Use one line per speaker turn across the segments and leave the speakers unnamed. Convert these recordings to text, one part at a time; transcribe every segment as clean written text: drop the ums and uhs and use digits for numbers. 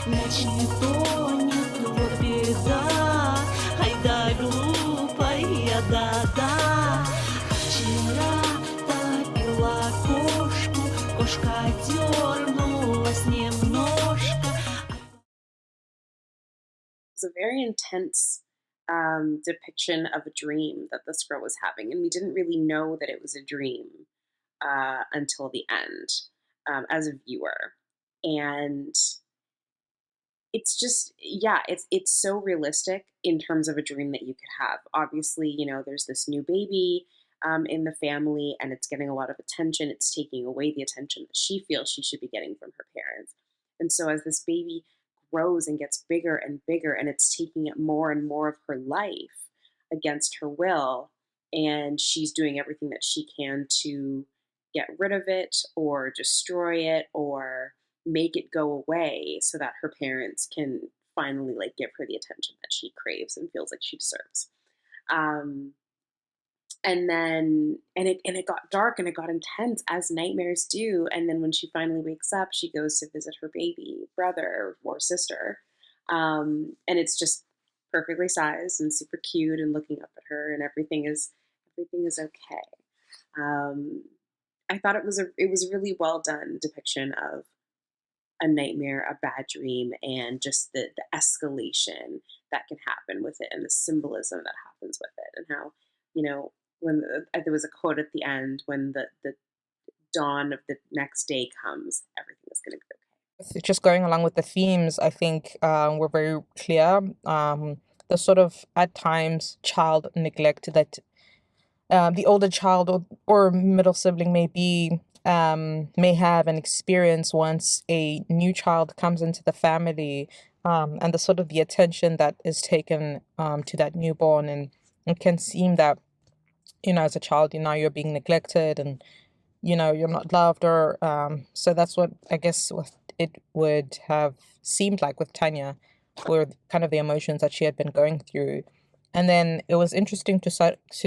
Значит, тонет, вот беда. Айда, глупая, да-да. Вчера топила кошку, кошка дернулась немножко.
It was a very intense depiction of a dream that this girl was having, and we didn't really know that it was a dream until the end as a viewer. And it's just, yeah, it's so realistic in terms of a dream that you could have. Obviously, there's this new baby in the family, and it's getting a lot of attention. It's taking away the attention that she feels she should be getting from her parents. And so as this baby grows and gets bigger and bigger, and it's taking up more and more of her life against her will, and she's doing everything that she can to get rid of it or destroy it or make it go away so that her parents can finally give her the attention that she craves and feels like she deserves. Um, and it got dark and it got intense as nightmares do. And then when she finally wakes up, she goes to visit her baby brother or sister, and it's just perfectly sized and super cute and looking up at her, and everything is okay. Um, I thought it was a really well done depiction of a nightmare, a bad dream, and just the escalation that can happen with it and the symbolism that happens with it, and how, when there was a quote at the end, when the dawn of the next day comes, everything is going to be okay.
Just going along with the themes, I think were very clear. The sort of, at times, child neglect that the older child or middle sibling may have an experience once a new child comes into the family, and the sort of the attention that is taken to that newborn, and it can seem that as a child you're being neglected, and you're not loved, or so that's what I guess what it would have seemed like with Tanya, were kind of the emotions that she had been going through. And then it was interesting to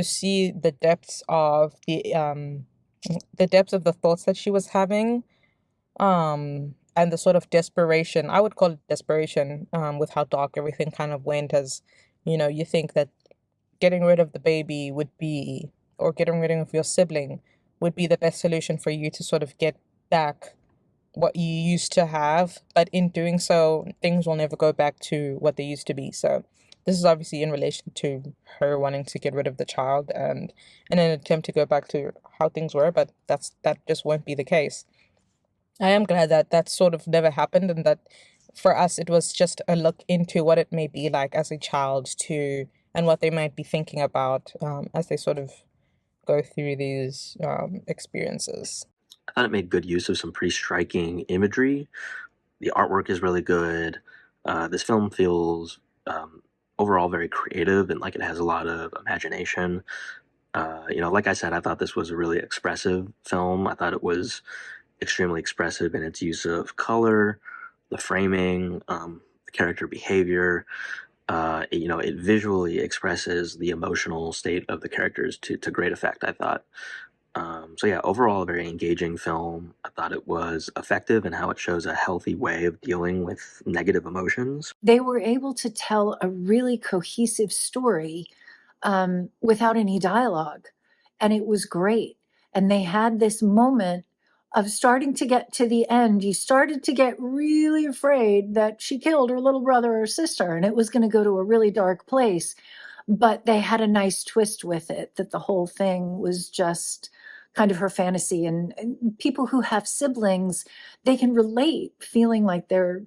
see the depths of the thoughts that she was having, and the sort of desperation. I would call it desperation, with how dark everything kind of went. As you think that getting rid of the baby or getting rid of your sibling would be the best solution for you to sort of get back what you used to have, but in doing so, things will never go back to what they used to be. So this is obviously in relation to her wanting to get rid of the child, and in an attempt to go back to how things were, but that just won't be the case. I am glad that that sort of never happened, and that for us it was just a look into what it may be like as a child and what they might be thinking about as they sort of go through these experiences.
I thought it made good use of some pretty striking imagery. The artwork is really good. This film feels overall very creative and like it has a lot of imagination. Like I said, I thought this was a really expressive film. I thought it was extremely expressive in its use of color, the framing, the character behavior. It visually expresses the emotional state of the characters to great effect, I thought. So yeah, overall, a very engaging film. I thought it was effective in how it shows a healthy way of dealing with negative emotions.
They were able to tell a really cohesive story without any dialogue, and it was great. And they had this moment of starting to get to the end. You started to get really afraid that she killed her little brother or sister, and it was going to go to a really dark place. But they had a nice twist with it, that the whole thing was just kind of her fantasy. And people who have siblings, they can relate, feeling like they're,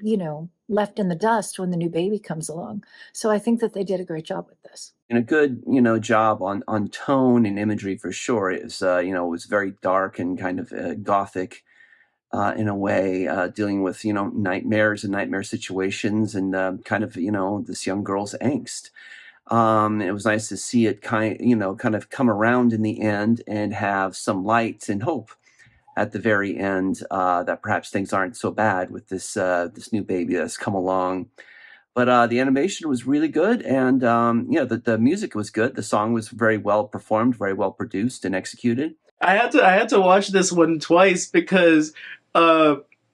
left in the dust when the new baby comes along. So I think that they did a great job with this.
And a good, job on tone and imagery for sure. It was, it was very dark and kind of gothic in a way, dealing with, nightmares and nightmare situations, and kind of, this young girl's angst. It was nice to see it kind of come around in the end and have some light and hope at the very end, that perhaps things aren't so bad with this new baby that's come along. But the animation was really good, and the music was good. The song was very well performed, very well produced and executed.
I had to watch this one twice because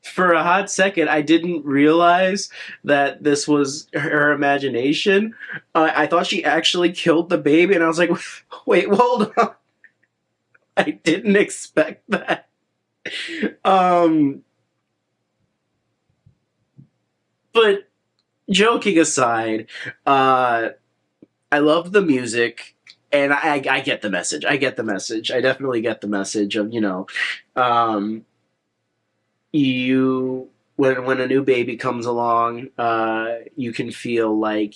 for a hot second, I didn't realize that this was her imagination. I thought she actually killed the baby, and I was like, wait, hold on. I didn't expect that. But joking aside, I love the music, and I get the message. I get the message. I definitely get the message of, you when a new baby comes along, you can feel like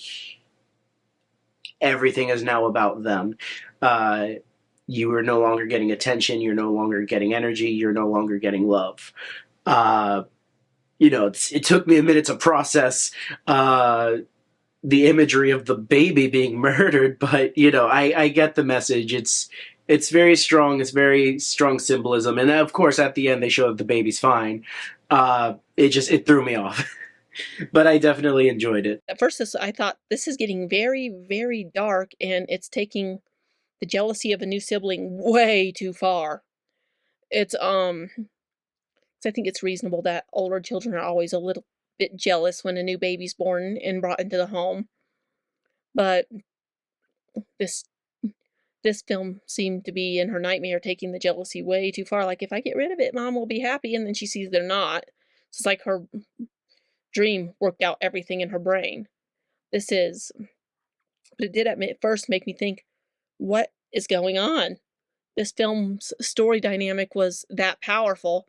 everything is now about them. You are no longer getting attention. You're no longer getting energy. You're no longer getting love. It took me a minute to process the imagery of the baby being murdered, but I get the message. It's very strong. It's very strong symbolism, and of course, at the end, they show that the baby's fine. It threw me off, but I definitely enjoyed it.
At first, I thought this is getting very, very dark, and it's taking the jealousy of a new sibling way too far. It's I think it's reasonable that older children are always a little bit jealous when a new baby's born and brought into the home. But this this film seemed to be in her nightmare taking the jealousy way too far. Like, if I get rid of it, mom will be happy, and then she sees they're not. So it's like her dream worked out everything in her brain. But it did at first make me think, what is going on? This film's story dynamic was that powerful,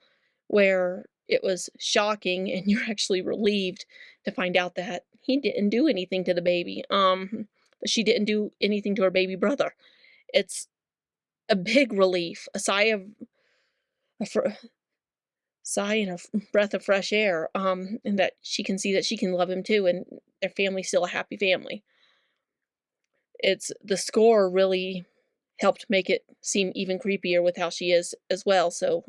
where it was shocking and you're actually relieved to find out that he didn't do anything to the baby. She didn't do anything to her baby brother. It's a big relief, a sigh and a breath of fresh air, and that she can see that she can love him too, and their family's still a happy family. The score really helped make it seem even creepier with how she is as well, so